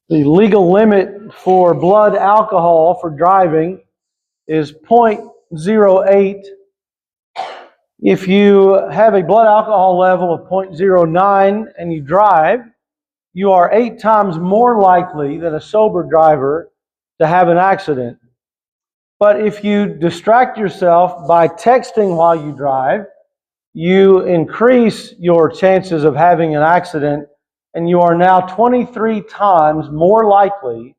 The legal limit for blood alcohol for driving is 0.08. If you have a blood alcohol level of 0.09 and you drive, you are 8 times more likely than a sober driver to have an accident. But if you distract yourself by texting while you drive, you increase your chances of having an accident, and you are now 23 times more likely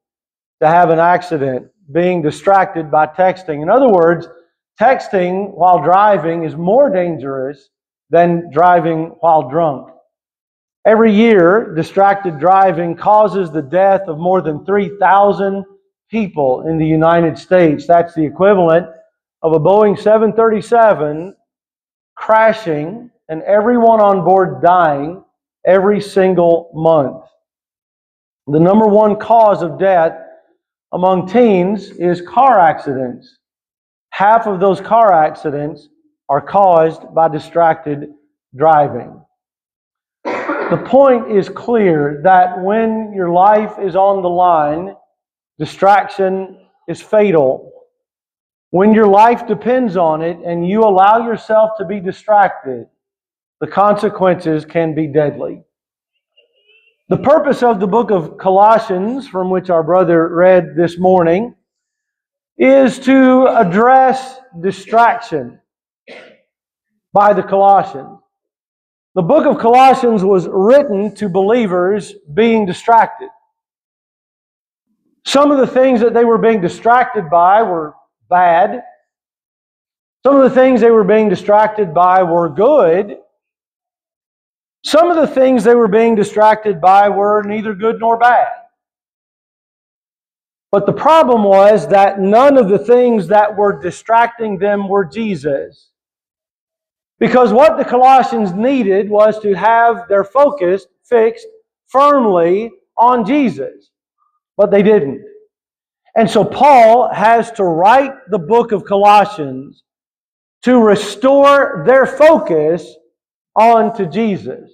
to have an accident being distracted by texting. In other words, texting while driving is more dangerous than driving while drunk. Every year, distracted driving causes the death of more than 3,000 people in the United States. That's the equivalent of a Boeing 737 crashing and everyone on board dying every single month. The number one cause of death among teens is car accidents. Half of those car accidents are caused by distracted driving. The point is clear that when your life is on the line, distraction is fatal. When your life depends on it and you allow yourself to be distracted, the consequences can be deadly. The purpose of the book of Colossians, from which our brother read this morning, is to address distraction by the Colossians. The book of Colossians was written to believers being distracted. Some of the things that they were being distracted by were bad. Some of the things they were being distracted by were good. Some of the things they were being distracted by were neither good nor bad. But the problem was that none of the things that were distracting them were Jesus. Because what the Colossians needed was to have their focus fixed firmly on Jesus. But they didn't. And so Paul has to write the book of Colossians to restore their focus onto Jesus.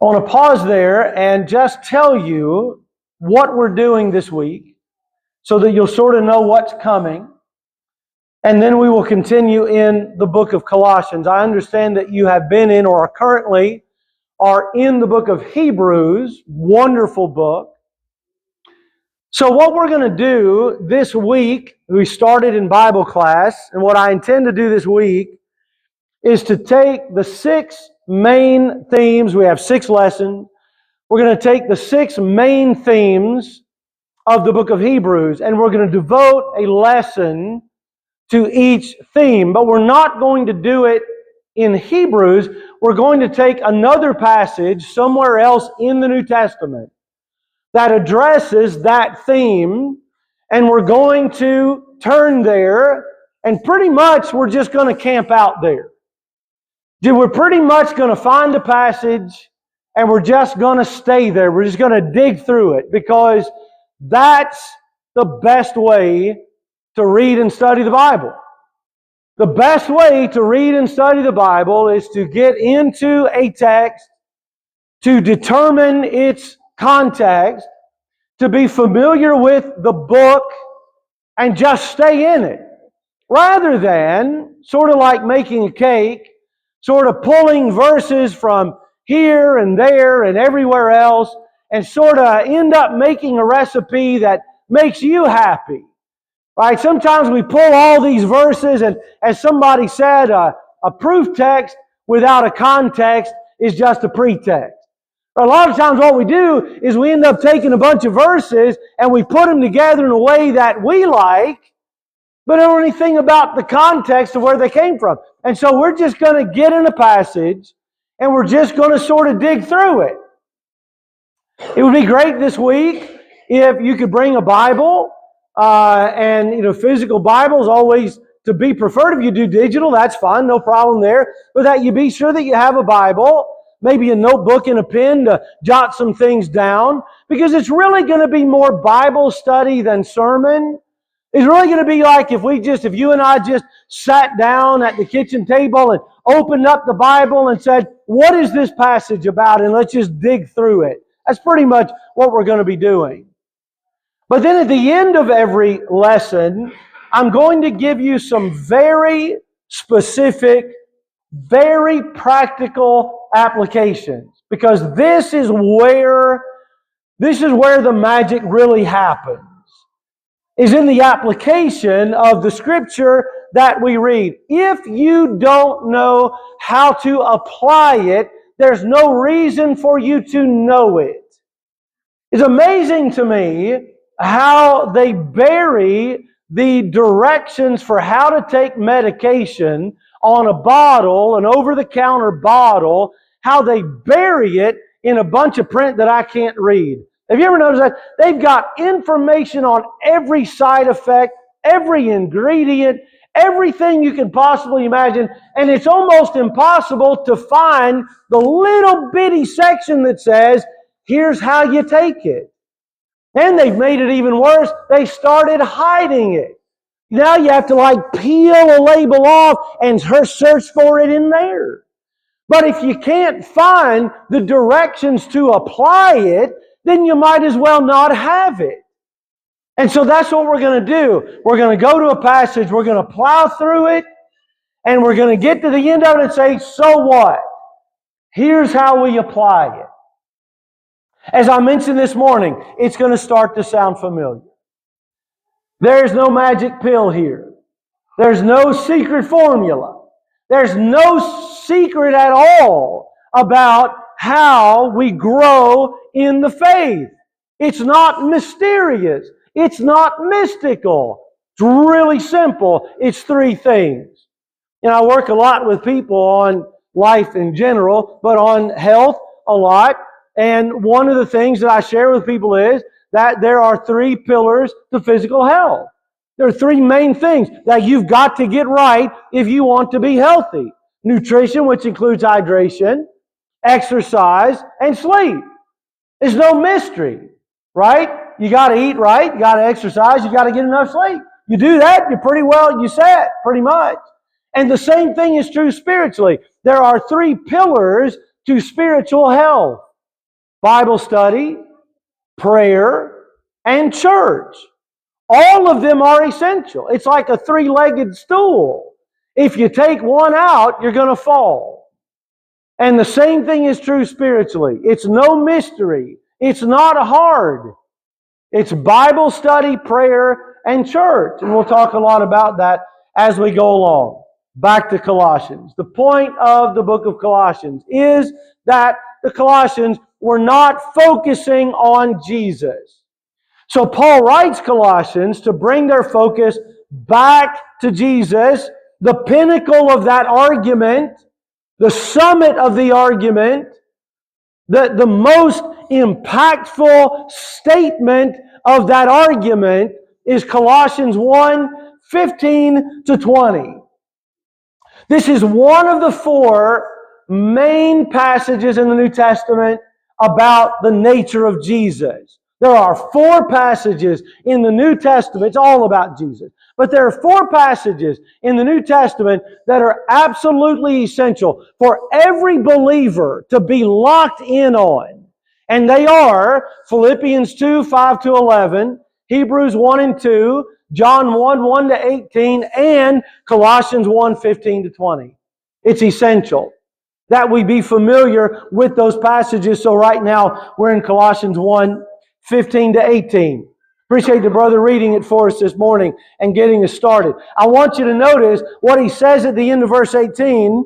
I want to pause there and just tell you what we're doing this week so that you'll sort of know what's coming. And then we will continue in the book of Colossians. I understand that you have been in or are currently in the book of Hebrews, wonderful book. So what we're going to do this week, we started in Bible class, and what I intend to do this week is to take the 6 main themes. We have 6 lessons. We're going to take the 6 main themes of the book of Hebrews, and we're going to devote a lesson to each theme. But we're not going to do it in Hebrews. We're going to take another passage somewhere else in the New Testament that addresses that theme, and we're going to turn there, and pretty much we're just going to camp out there. We're pretty much going to find a passage, and we're just going to stay there. We're just going to dig through it, because that's the best way to read and study the Bible. The best way to read and study the Bible is to get into a text, to determine its context, to be familiar with the book, and just stay in it. Rather than, sort of like making a cake, sort of pulling verses from here and there and everywhere else, and sort of end up making a recipe that makes you happy. Right? Sometimes we pull all these verses, and as somebody said, a proof text without a context is just a pretext. A lot of times what we do is we end up taking a bunch of verses and we put them together in a way that we like, but don't know anything about the context of where they came from. And so we're just going to get in a passage and we're just going to sort of dig through it. It would be great this week if you could bring a Bible, and physical Bible is always to be preferred. If you do digital, that's fine, no problem there. But that you be sure that you have a Bible, maybe a notebook and a pen to jot some things down, because it's really going to be more Bible study than sermon. It's really going to be like if you and I just sat down at the kitchen table and opened up the Bible and said, what is this passage about? And let's just dig through it. That's pretty much what we're going to be doing. But then at the end of every lesson, I'm going to give you some very specific, very practical applications. Because this is where the magic really happens. Is in the application of the Scripture that we read. If you don't know how to apply it, there's no reason for you to know it. It's amazing to me how they bury the directions for how to take medication on a bottle, an over-the-counter bottle, how they bury it in a bunch of print that I can't read. Have you ever noticed that? They've got information on every side effect, every ingredient, everything you can possibly imagine, and it's almost impossible to find the little bitty section that says, here's how you take it. And they've made it even worse. They started hiding it. Now you have to peel a label off and search for it in there. But if you can't find the directions to apply it, then you might as well not have it. And so that's what we're going to do. We're going to go to a passage, we're going to plow through it, and we're going to get to the end of it and say, so what? Here's how we apply it. As I mentioned this morning, it's going to start to sound familiar. There's no magic pill here. There's no secret formula. There's no secret at all about how we grow in the faith. It's not mysterious. It's not mystical. It's really simple. It's three things. I work a lot with people on life in general, but on health a lot. And one of the things that I share with people is that there are three pillars to physical health. There are three main things that you've got to get right if you want to be healthy. Nutrition, which includes hydration, exercise, and sleep. There's no mystery, right? You got to eat right, you got to exercise, you got to get enough sleep. You do that, you're set, pretty much. And the same thing is true spiritually. There are three pillars to spiritual health: Bible study, prayer, and church. All of them are essential. It's like a three-legged stool. If you take one out, you're going to fall. And the same thing is true spiritually. It's no mystery. It's not hard. It's Bible study, prayer, and church. And we'll talk a lot about that as we go along. Back to Colossians. The point of the book of Colossians is that the Colossians were not focusing on Jesus. So Paul writes Colossians to bring their focus back to Jesus, the pinnacle of that argument, the summit of the argument, the most impactful statement of that argument is Colossians 1:15-20. This is one of the four main passages in the New Testament about the nature of Jesus. There are four passages in the New Testament, it's all about Jesus. But there are four passages in the New Testament that are absolutely essential for every believer to be locked in on. And they are Philippians 2:5-11, Hebrews 1-2, John 1:1-18, and Colossians 1:15-20. It's essential that we be familiar with those passages. So right now we're in Colossians 1:15-18. Appreciate the brother reading it for us this morning and getting us started. I want you to notice what he says at the end of verse 18.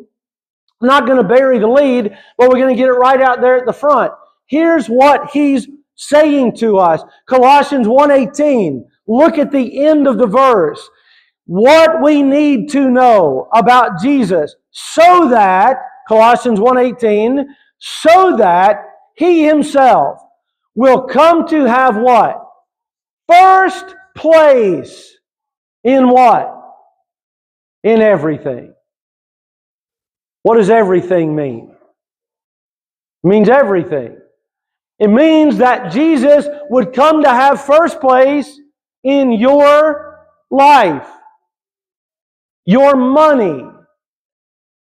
I'm not going to bury the lead, but we're going to get it right out there at the front. Here's what he's saying to us. Colossians 1:18. Look at the end of the verse. What we need to know about Jesus so that, Colossians 1:18, so that He Himself will come to have what? First place in what? In everything. What does everything mean? It means everything. It means that Jesus would come to have first place in your life, your money,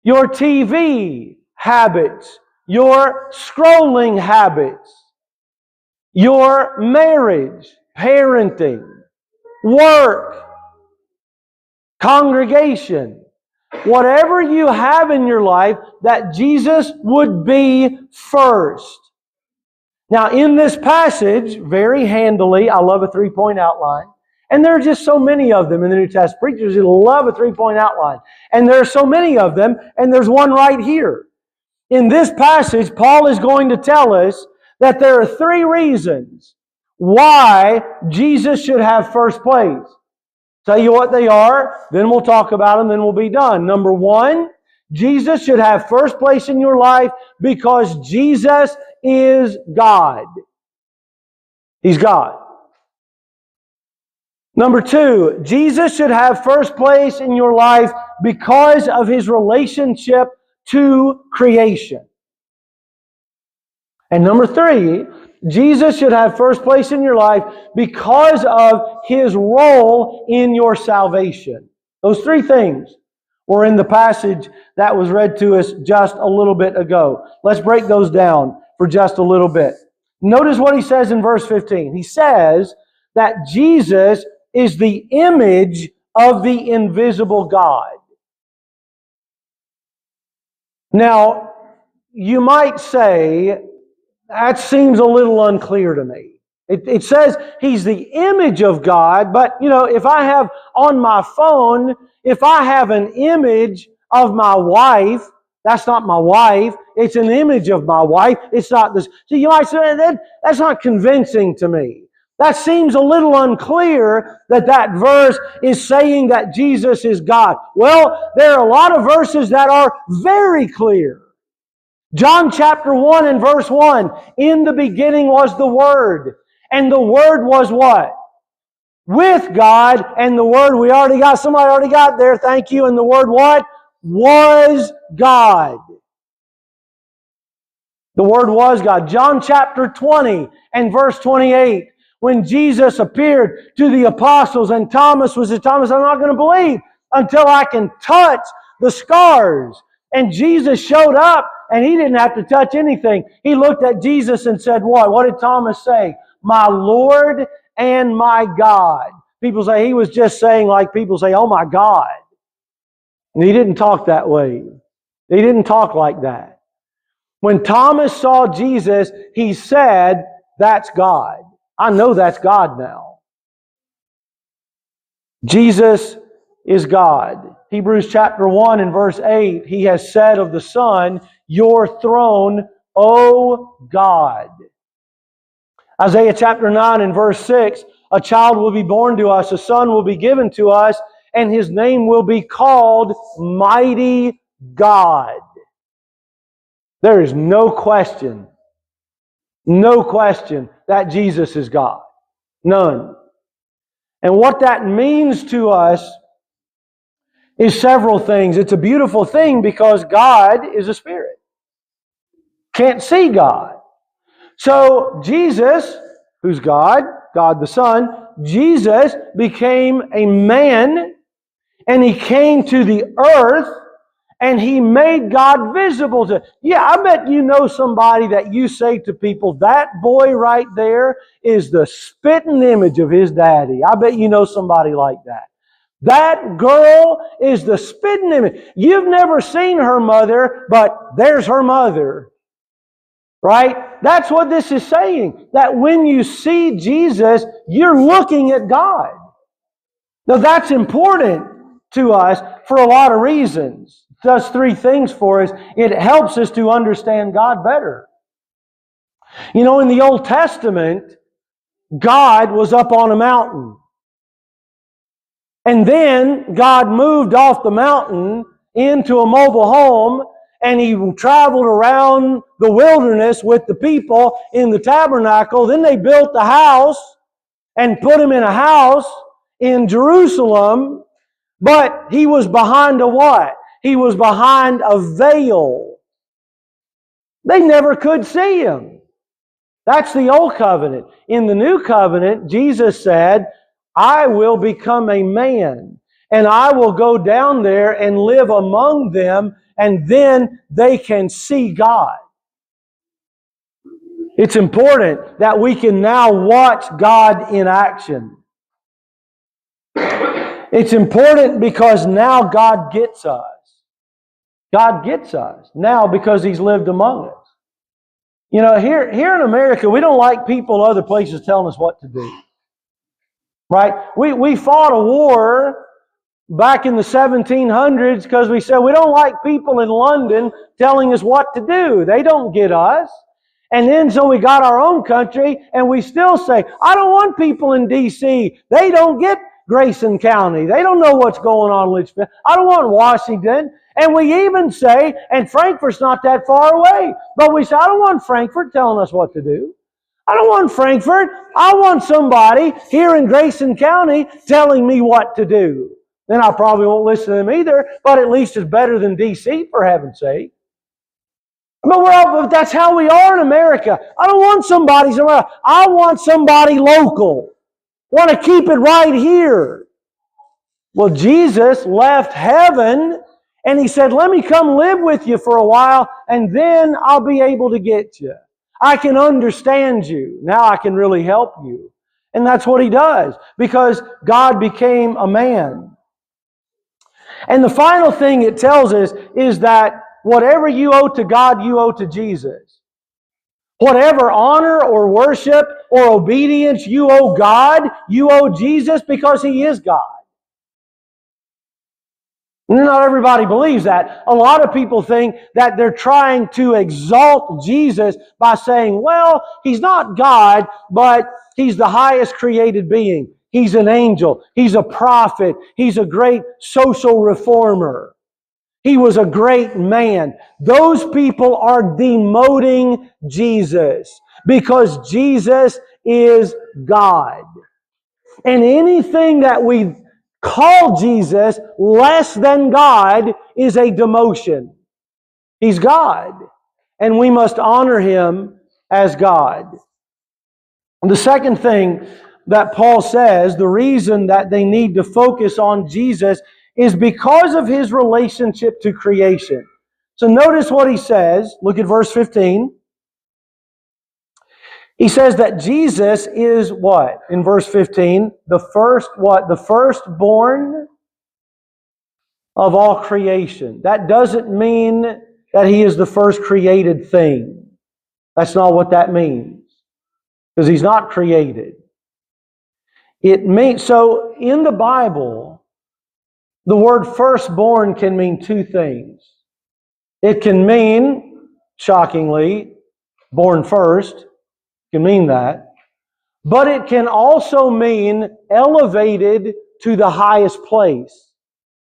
your TV habits, your scrolling habits, your marriage, parenting, work, congregation, whatever you have in your life, that Jesus would be first. Now, in this passage, very handily, I love a three-point outline. And there are just so many of them in the New Testament. Preachers love a three-point outline. And there are so many of them, and there's one right here. In this passage, Paul is going to tell us that there are three reasons why Jesus should have first place. Tell you what they are, then we'll talk about them, then we'll be done. Number one, Jesus should have first place in your life because Jesus is God. He's God. Number two, Jesus should have first place in your life because of His relationship to creation. And number three, Jesus should have first place in your life because of His role in your salvation. Those three things were in the passage that was read to us just a little bit ago. Let's break those down for just a little bit. Notice what he says in verse 15. He says that Jesus is the image of the invisible God. Now, you might say, that seems a little unclear to me. It says He's the image of God, but if I have on my phone, if I have an image of my wife, that's not my wife. It's an image of my wife. It's not this. So you might say, that's not convincing to me. That seems a little unclear that verse is saying that Jesus is God. Well, there are a lot of verses that are very clear. John chapter 1 and verse 1, in the beginning was the Word, and the Word was what? With God, and the Word, we already got, somebody already got there, thank you, and the Word what? Was God. The Word was God. John chapter 20 and verse 28, when Jesus appeared to the apostles, and Thomas was Thomas, I'm not going to believe until I can touch the scars. And Jesus showed up, and He didn't have to touch anything. He looked at Jesus and said what? What did Thomas say? My Lord and my God. People say He was just saying like people say, oh my God. And He didn't talk that way. He didn't talk like that. When Thomas saw Jesus, he said, that's God. I know that's God now. Jesus is God. Hebrews chapter 1 and verse 8, He has said of the Son, your throne, O God. Isaiah chapter 9 and verse 6, a child will be born to us, a son will be given to us, and His name will be called Mighty God. There is no question that Jesus is God. None. And what that means to us is several things. It's a beautiful thing because God is a spirit. Can't see God. So Jesus, who's God, God the Son, Jesus became a man and He came to the earth and He made God visible to. Yeah, I bet you know somebody that you say to people, that boy right there is the spitting image of his daddy. I bet you know somebody like that. That girl is the spitting image. You've never seen her mother, but there's her mother. Right? That's what this is saying. That when you see Jesus, you're looking at God. Now that's important to us for a lot of reasons. It does three things for us. It helps us to understand God better. In the Old Testament, God was up on a mountain. And then God moved off the mountain into a mobile home, and He traveled around the wilderness with the people in the tabernacle. Then they built the house and put Him in a house in Jerusalem. But He was behind a what? He was behind a veil. They never could see Him. That's the old covenant. In the new covenant, Jesus said, I will become a man, and I will go down there and live among them, and then they can see God. It's important that we can now watch God in action. It's important because now God gets us. God gets us now because He's lived among us. You know, here in America, we don't like people other places telling us what to do. Right? We fought a war back in the 1700s because we said we don't like people in London telling us what to do. They don't get us. And then so we got our own country and we still say, I don't want people in D.C. They don't get Grayson County. They don't know what's going on in Litchfield. I don't want Washington. And we even say, and Frankfurt's not that far away, but we say, I don't want Frankfurt telling us what to do. I don't want Frankfurt. I want somebody here in Grayson County telling me what to do. Then I probably won't listen to them either, but at least it's better than D.C., for heaven's sake. But that's how we are in America. I don't want somebody somewhere else. I want somebody local. I want to keep it right here. Well, Jesus left heaven and He said, let me come live with you for a while and then I'll be able to get you. I can understand you. Now I can really help you. And that's what He does because God became a man. And the final thing it tells us is that whatever you owe to God, you owe to Jesus. Whatever honor or worship or obedience you owe God, you owe Jesus because He is God. Not everybody believes that. A lot of people think that they're trying to exalt Jesus by saying, well, He's not God, but He's the highest created being. He's an angel. He's a prophet. He's a great social reformer. He was a great man. Those people are demoting Jesus because Jesus is God. And anything that we call Jesus less than God is a demotion. He's God. And we must honor Him as God. The second thing that Paul says, the reason that they need to focus on Jesus is because of His relationship to creation. So notice what he says. Look at verse 15. He says that Jesus is what? In verse 15, the first what? The firstborn of all creation. That doesn't mean that He is the first created thing. That's not what that means. Because He's not created. It means, so in the Bible, the word firstborn can mean two things. It can mean, shockingly, born first. It can mean that. But it can also mean elevated to the highest place.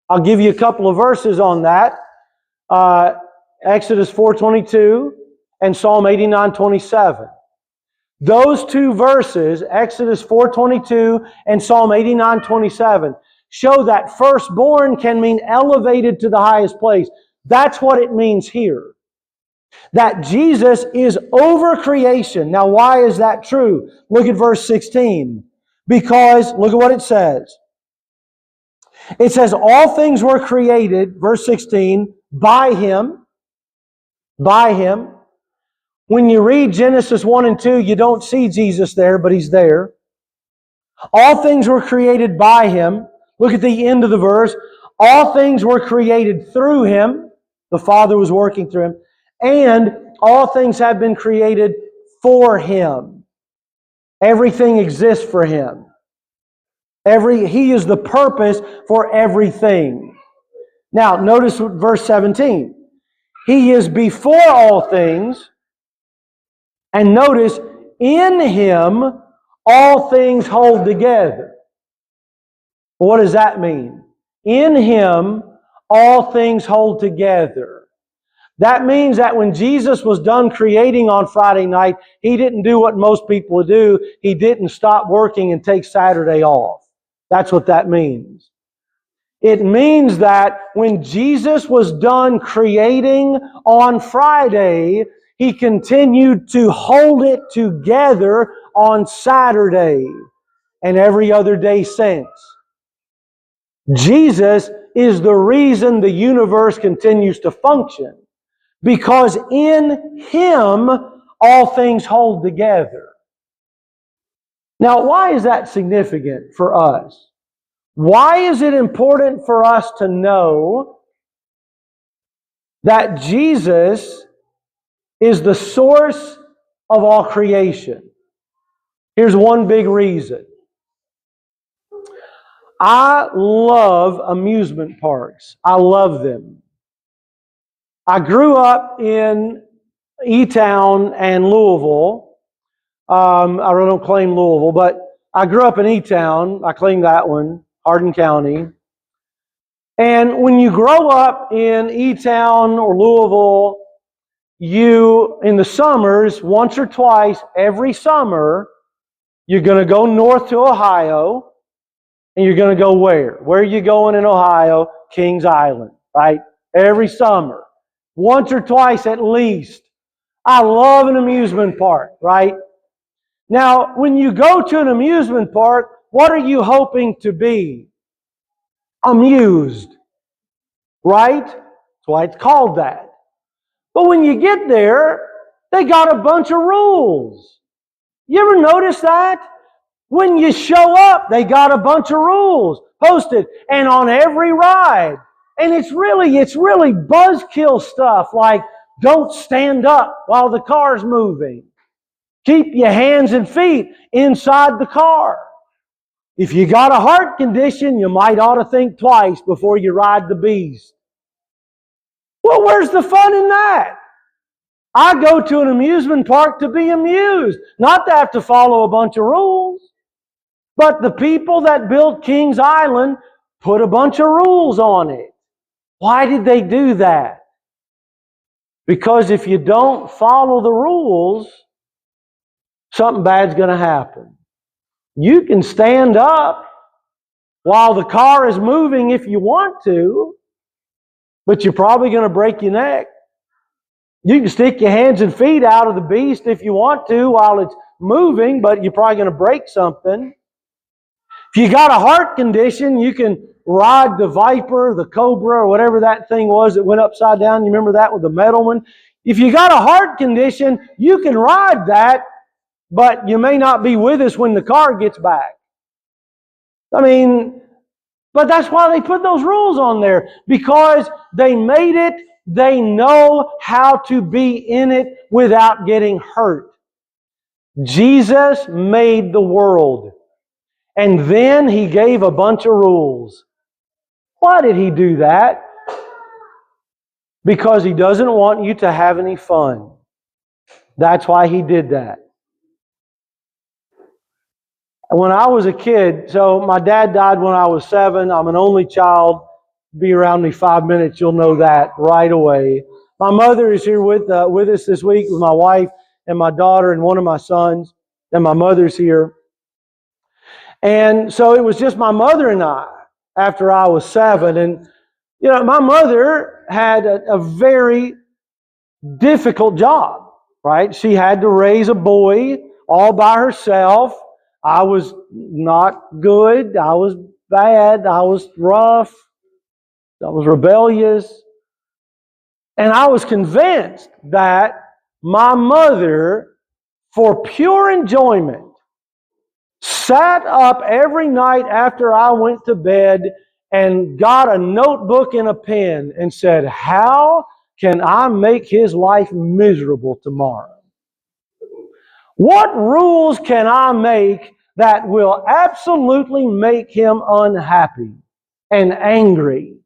I'll give you a couple of verses on that. Exodus 4:22 and Psalm 89:27. Those two verses, Exodus 4:22 and Psalm 89:27, show that firstborn can mean elevated to the highest place. That's what it means here. That Jesus is over creation. Now, why is that true? Look at verse 16. Because, look at what it says. It says, all things were created, verse 16, by Him. By Him. When you read Genesis 1 and 2, you don't see Jesus there, but He's there. All things were created by Him. Look at the end of the verse. All things were created through Him. The Father was working through Him. And all things have been created for Him. Everything exists for Him. He is the purpose for everything. Now, notice verse 17. He is before all things. And notice, in Him all things hold together. What does that mean? In Him all things hold together. That means that when Jesus was done creating on Friday night, He didn't do what most people would do. He didn't stop working and take Saturday off. That's what that means. It means that when Jesus was done creating on Friday, He continued to hold it together on Saturday and every other day since. Jesus is the reason the universe continues to function. Because in Him, all things hold together. Now, why is that significant for us? Why is it important for us to know that Jesus is the source of all creation? Here's one big reason. I love amusement parks. I love them. I grew up in E-Town and Louisville. I really don't claim Louisville, but I grew up in E-Town. I claim that one, Hardin County. And when you grow up in E-Town or Louisville, you, in the summers, once or twice every summer, you're going to go north to Ohio, and you're going to go where? Where are you going in Ohio? Kings Island, right? Every summer. Once or twice at least. I love an amusement park, right? Now, when you go to an amusement park, what are you hoping to be? Amused, right? That's why it's called that. But when you get there, they got a bunch of rules. You ever notice that? When you show up, they got a bunch of rules posted, and on every ride. And it's really buzzkill stuff like don't stand up while the car's moving. Keep your hands and feet inside the car. If you got a heart condition, you might ought to think twice before you ride the beast. Well, where's the fun in that? I go to an amusement park to be amused, not to have to follow a bunch of rules. But the people that built Kings Island put a bunch of rules on it. Why did they do that? Because if you don't follow the rules, something bad's going to happen. You can stand up while the car is moving if you want to, but you're probably going to break your neck. You can stick your hands and feet out of the beast if you want to while it's moving, but you're probably going to break something. If you got a heart condition, you can ride the Viper, the Cobra, or whatever that thing was that went upside down. You remember that with the metal one? If you got a heart condition, you can ride that, but you may not be with us when the car gets back. But that's why they put those rules on there, because they made it, they know how to be in it without getting hurt. Jesus made the world, and then He gave a bunch of rules. Why did He do that? Because He doesn't want you to have any fun. That's why He did that. When I was a kid, so my dad died when I was 7. I'm an only child. Be around me 5 minutes, you'll know that right away. My mother is here with us this week with my wife and my daughter and one of my sons. And my mother's here. And so it was just my mother and I after I was 7. And, my mother had a very difficult job, right? She had to raise a boy all by herself. I was not good. I was bad. I was rough. I was rebellious. And I was convinced that my mother, for pure enjoyment, sat up every night after I went to bed and got a notebook and a pen and said, how can I make his life miserable tomorrow? What rules can I make that will absolutely make him unhappy and angry?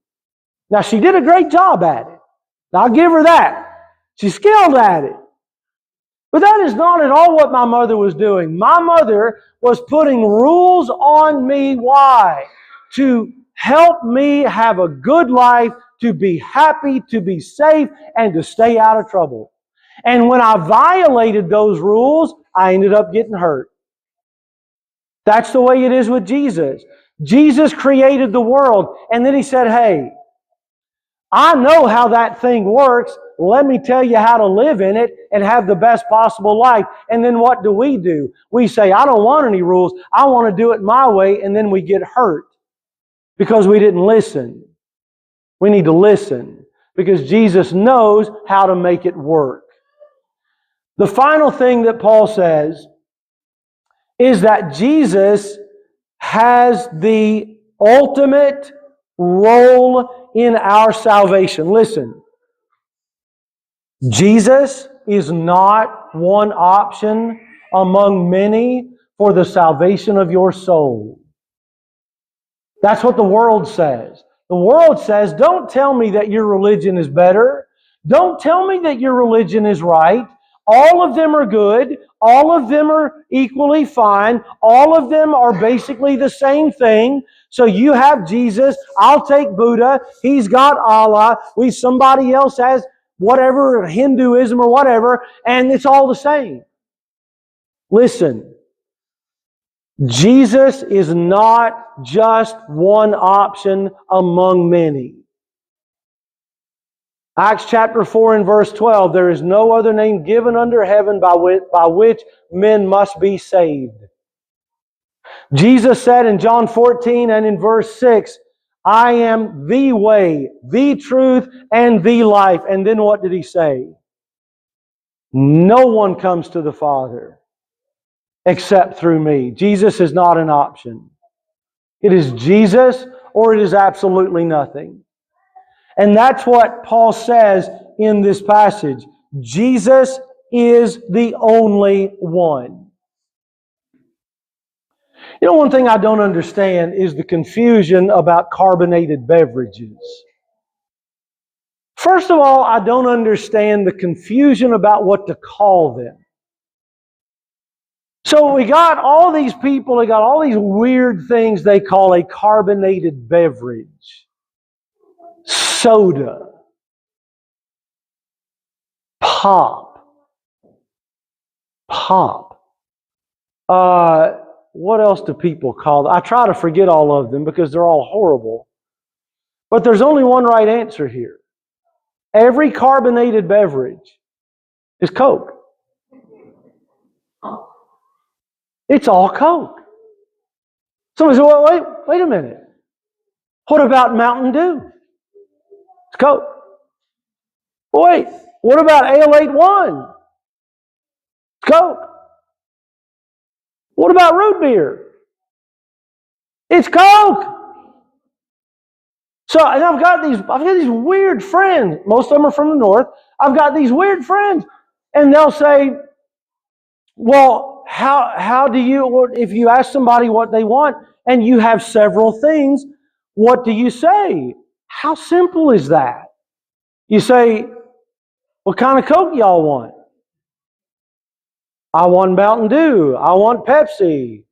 Now, she did a great job at it. I'll give her that. She's skilled at it. But that is not at all what my mother was doing. My mother was putting rules on me. Why? To help me have a good life, to be happy, to be safe, and to stay out of trouble. And when I violated those rules, I ended up getting hurt. That's the way it is with Jesus. Jesus created the world, and then He said, hey, I know how that thing works. Let me tell you how to live in it and have the best possible life. And then what do? We say, I don't want any rules. I want to do it my way. And then we get hurt because we didn't listen. We need to listen because Jesus knows how to make it work. The final thing that Paul says is that Jesus has the ultimate role in our salvation. Listen, Jesus is not one option among many for the salvation of your soul. That's what the world says. The world says, don't tell me that your religion is better. Don't tell me that your religion is right. All of them are good. All of them are equally fine. All of them are basically the same thing. So you have Jesus. I'll take Buddha. He's got Allah. Somebody else has whatever, Hinduism or whatever, and it's all the same. Listen. Jesus is not just one option among many. Acts chapter 4 and verse 12, there is no other name given under heaven by which men must be saved. Jesus said in John 14 and in verse 6, I am the way, the truth, and the life. And then what did He say? No one comes to the Father except through me. Jesus is not an option. It is Jesus or it is absolutely nothing. And that's what Paul says in this passage. Jesus is the only one. You know, one thing I don't understand is the confusion about carbonated beverages. First of all, I don't understand the confusion about what to call them. So we got all these people, they got all these weird things they call a carbonated beverage. Soda. Pop. What else do people call them? I try to forget all of them because they're all horrible. But there's only one right answer here. Every carbonated beverage is Coke. It's all Coke. Somebody said, well, wait a minute. What about Mountain Dew? It's Coke. Wait, what about Ale 81? It's Coke. What about root beer? It's Coke. So, and I've got these weird friends. Most of them are from the north. I've got these weird friends, and they'll say, well, how do you, if you ask somebody what they want and you have several things, what do you say? How simple is that? You say, what kind of Coke y'all want? I want Mountain Dew. I want Pepsi.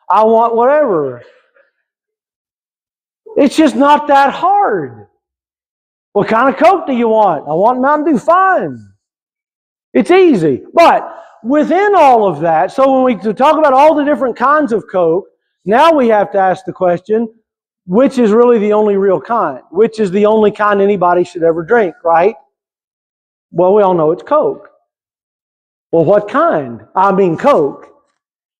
I want whatever. It's just not that hard. What kind of Coke do you want? I want Mountain Dew. Fine. It's easy. But within all of that, so when we talk about all the different kinds of Coke, now we have to ask the question, which is really the only real kind? Which is the only kind anybody should ever drink, right? Well, we all know it's Coke. Well, what kind? I mean Coke.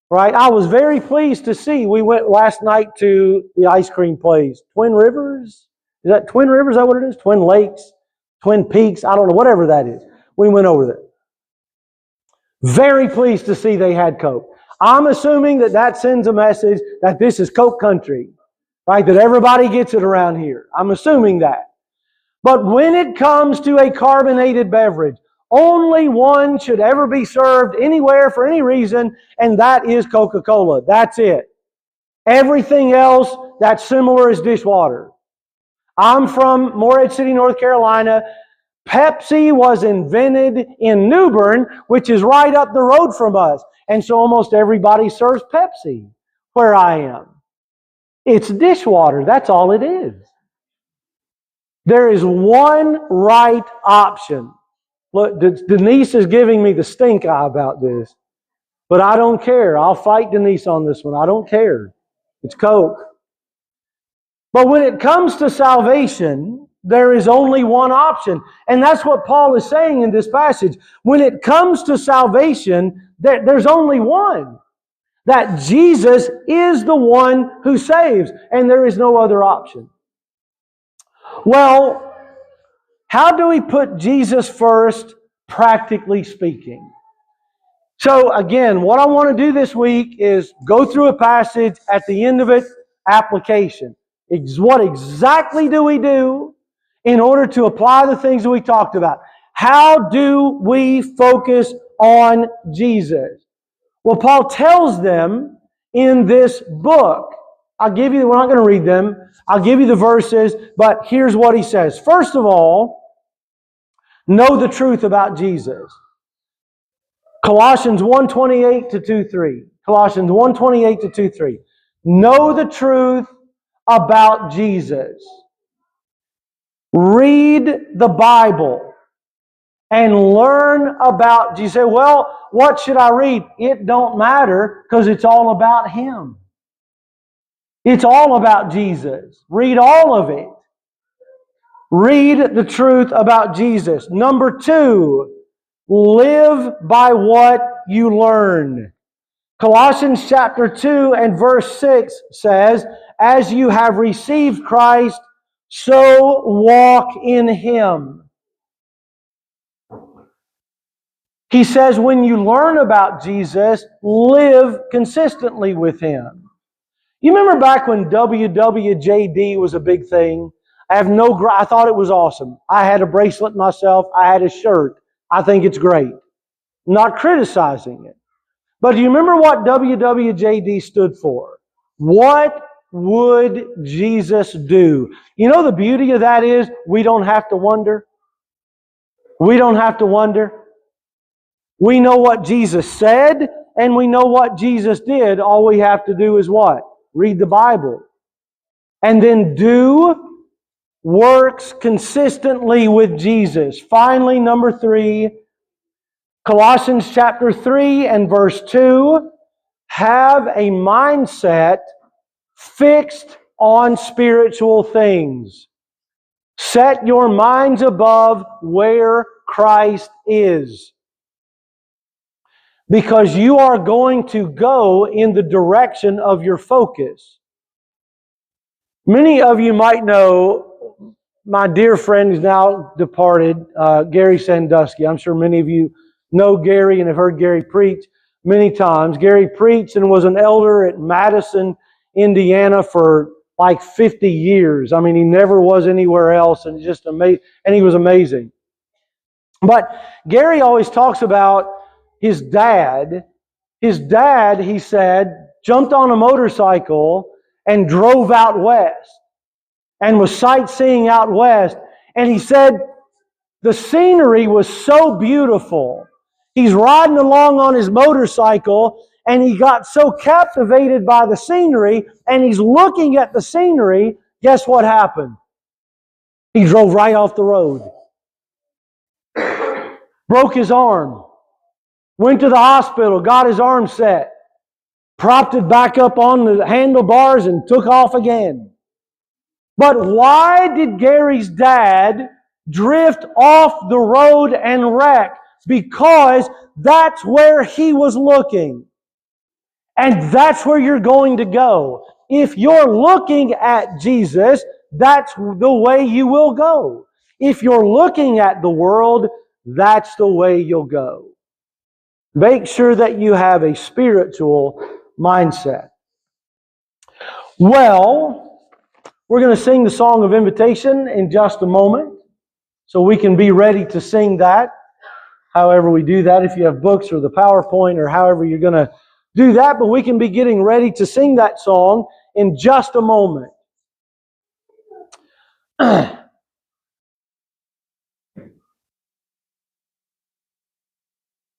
Right? I was very pleased to see, we went last night to the ice cream place. Twin Rivers? Is that Twin Rivers? Is that what it is? Twin Lakes? Twin Peaks? I don't know, whatever that is. We went over there. Very pleased to see they had Coke. I'm assuming that sends a message that this is Coke country. Right? That everybody gets it around here. I'm assuming that. But when it comes to a carbonated beverage, only one should ever be served anywhere for any reason, and that is Coca-Cola. That's it. Everything else that's similar is dishwater. I'm from Morehead City, North Carolina. Pepsi was invented in New Bern, which is right up the road from us. And so almost everybody serves Pepsi where I am. It's dishwater. That's all it is. There is one right option. Look, Denise is giving me the stink eye about this. But I don't care. I'll fight Denise on this one. I don't care. It's Coke. But when it comes to salvation, there is only one option. And that's what Paul is saying in this passage. When it comes to salvation, there's only one. That Jesus is the one who saves. And there is no other option. Well, how do we put Jesus first practically speaking. So again, what I want to do this week is go through a passage, at the end of it, application. What exactly do we do in order to apply the things that we talked about? How do we focus on Jesus? Well, Paul tells them in this book. I'll give you, we're not going to read them. I'll give you the verses, but here's what he says. First of all, know the truth about Jesus. Colossians 1:28 to 2:3. Colossians 1:28 to 2:3. Know the truth about Jesus. Read the Bible and learn about Jesus. You say, well, what should I read? It don't matter, because it's all about Him. It's all about Jesus. Read all of it. Read the truth about Jesus. Number 2, live by what you learn. Colossians chapter 2 and verse 6 says, as you have received Christ, so walk in Him. He says when you learn about Jesus, live consistently with Him. You remember back when WWJD was a big thing? I thought it was awesome. I had a bracelet myself. I had a shirt. I think it's great. I'm not criticizing it. But do you remember what WWJD stood for? What would Jesus do? You know the beauty of that is we don't have to wonder. We don't have to wonder. We know what Jesus said and we know what Jesus did. All we have to do is what? Read the Bible. And then do works consistently with Jesus. Finally, number 3, Colossians chapter 3 and verse 2, have a mindset fixed on spiritual things. Set your minds above where Christ is. Because you are going to go in the direction of your focus. Many of you might know my dear friend who's now departed, Gary Sandusky. I'm sure many of you know Gary and have heard Gary preach many times. Gary preached and was an elder at Madison, Indiana for like 50 years. I mean, he never was anywhere else, and just amazing. And he was amazing. But Gary always talks about his dad. His dad, he said, jumped on a motorcycle and drove out west and was sightseeing out west. And he said the scenery was so beautiful. He's riding along on his motorcycle and he got so captivated by the scenery and he's looking at the scenery. Guess what happened? He drove right off the road. Broke his arm. Went to the hospital, got his arm set. Propped it back up on the handlebars and took off again. But why did Gary's dad drift off the road and wreck? Because that's where he was looking. And that's where you're going to go. If you're looking at Jesus, that's the way you will go. If you're looking at the world, that's the way you'll go. Make sure that you have a spiritual mindset. Well, we're going to sing the song of invitation in just a moment, so we can be ready to sing that. However we do that, if you have books or the PowerPoint or however you're going to do that, but we can be getting ready to sing that song in just a moment.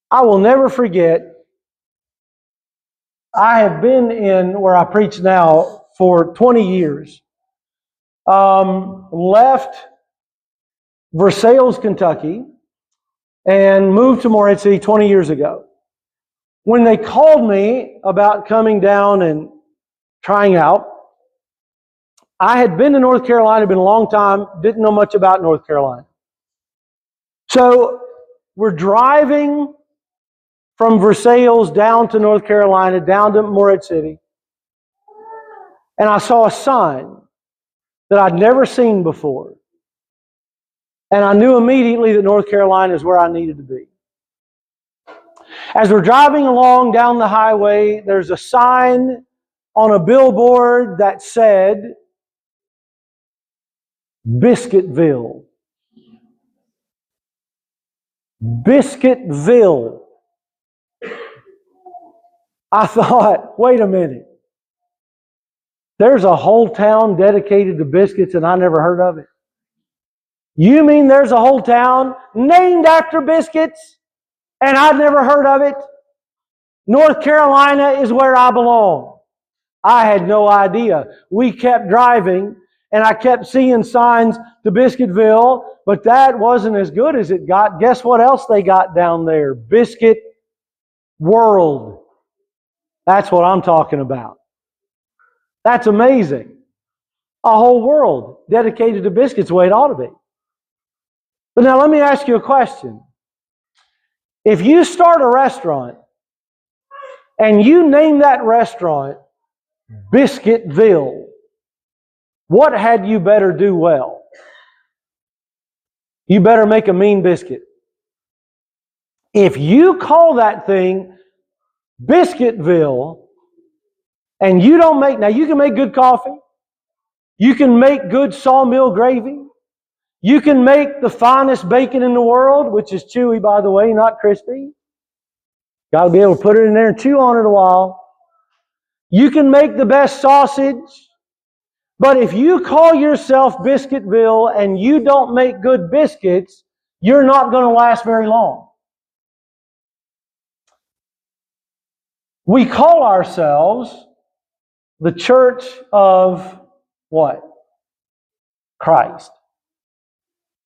I will never forget, I have been in where I preach now for 20 years. Left Versailles, Kentucky, and moved to Morehead City 20 years ago. When they called me about coming down and trying out, I had been to North Carolina, been a long time, didn't know much about North Carolina. So we're driving from Versailles down to North Carolina, down to Morehead City, and I saw a sign that I'd never seen before. And I knew immediately that North Carolina is where I needed to be. As we're driving along down the highway, there's a sign on a billboard that said, Biscuitville. Biscuitville. I thought, wait a minute. There's a whole town dedicated to biscuits and I never heard of it. You mean there's a whole town named after biscuits and I've never heard of it? North Carolina is where I belong. I had no idea. We kept driving and I kept seeing signs to Biscuitville, but that wasn't as good as it got. Guess what else they got down there? Biscuit World. That's what I'm talking about. That's amazing. A whole world dedicated to biscuits, the way it ought to be. But now let me ask you a question. If you start a restaurant and you name that restaurant Biscuitville, what had you better do well? You better make a mean biscuit. If you call that thing Biscuitville and you don't make, now you can make good coffee, you can make good sawmill gravy, you can make the finest bacon in the world, which is chewy, by the way, not crispy. Got to be able to put it in there and chew on it a while. You can make the best sausage. But if you call yourself Biscuitville and you don't make good biscuits, you're not going to last very long. We call ourselves the Church of what? Christ.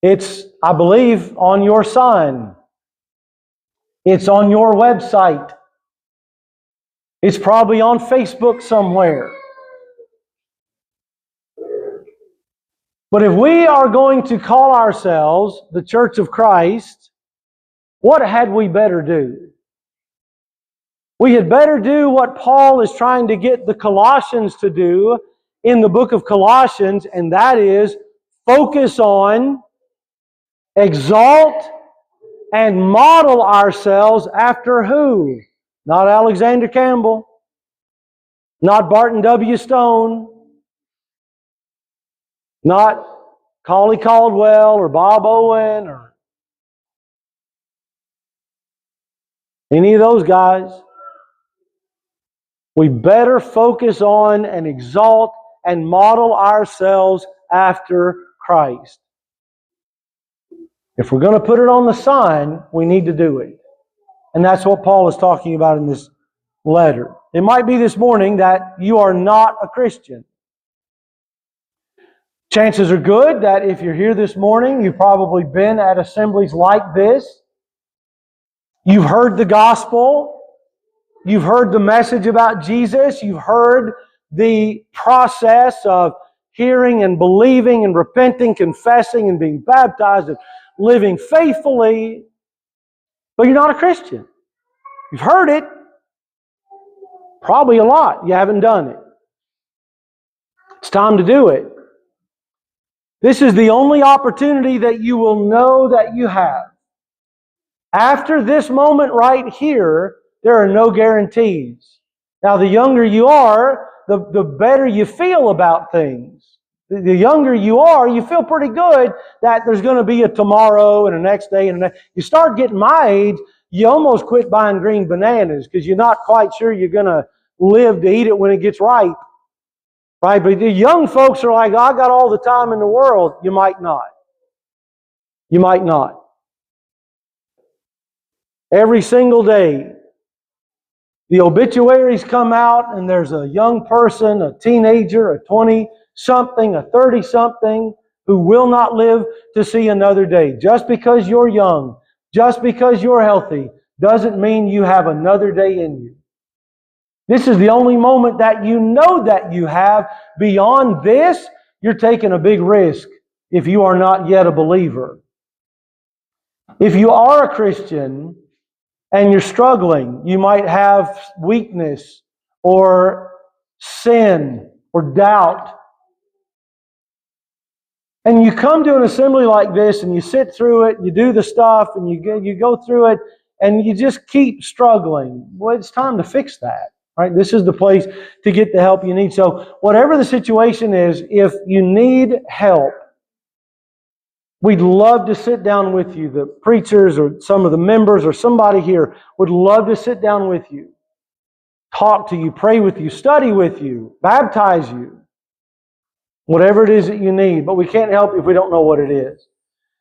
It's, I believe, on your sign. It's on your website. It's probably on Facebook somewhere. But if we are going to call ourselves the Church of Christ, what had we better do? We had better do what Paul is trying to get the Colossians to do in the book of Colossians, and that is focus on, exalt, and model ourselves after who? Not Alexander Campbell, not Barton W. Stone, not Collie Caldwell or Bob Owen or any of those guys. We better focus on and exalt and model ourselves after Christ. If we're going to put it on the sign, we need to do it. And that's what Paul is talking about in this letter. It might be this morning that you are not a Christian. Chances are good that if you're here this morning, you've probably been at assemblies like this. You've heard the gospel. You've heard the message about Jesus. You've heard the process of hearing and believing and repenting, confessing and being baptized and living faithfully. But you're not a Christian. You've heard it. Probably a lot. You haven't done it. It's time to do it. This is the only opportunity that you will know that you have. After this moment right here, there are no guarantees. Now, the younger you are, the better you feel about things. The younger you are, you feel pretty good that there's going to be a tomorrow and a next day. And you start getting my age, you almost quit buying green bananas because you're not quite sure you're going to live to eat it when it gets ripe. Right? But the young folks are like, I got all the time in the world. You might not. You might not. Every single day, the obituaries come out and there's a young person, a teenager, a 20-something, a 30-something who will not live to see another day. Just because you're young, just because you're healthy, doesn't mean you have another day in you. This is the only moment that you know that you have. Beyond this, you're taking a big risk if you are not yet a believer. If you are a Christian and you're struggling, you might have weakness or sin or doubt. And you come to an assembly like this and you sit through it, you do the stuff, and you go through it, and you just keep struggling. Well, it's time to fix that. Right? This is the place to get the help you need. So whatever the situation is, if you need help, we'd love to sit down with you. The preachers or some of the members or somebody here would love to sit down with you, talk to you, pray with you, study with you, baptize you. Whatever it is that you need, but we can't help you if we don't know what it is.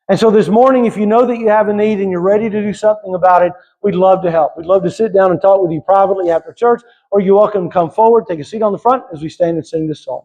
And so this morning, if you know that you have a need and you're ready to do something about it, we'd love to help. We'd love to sit down and talk with you privately after church, or you're welcome to come forward, take a seat on the front as we stand and sing this song.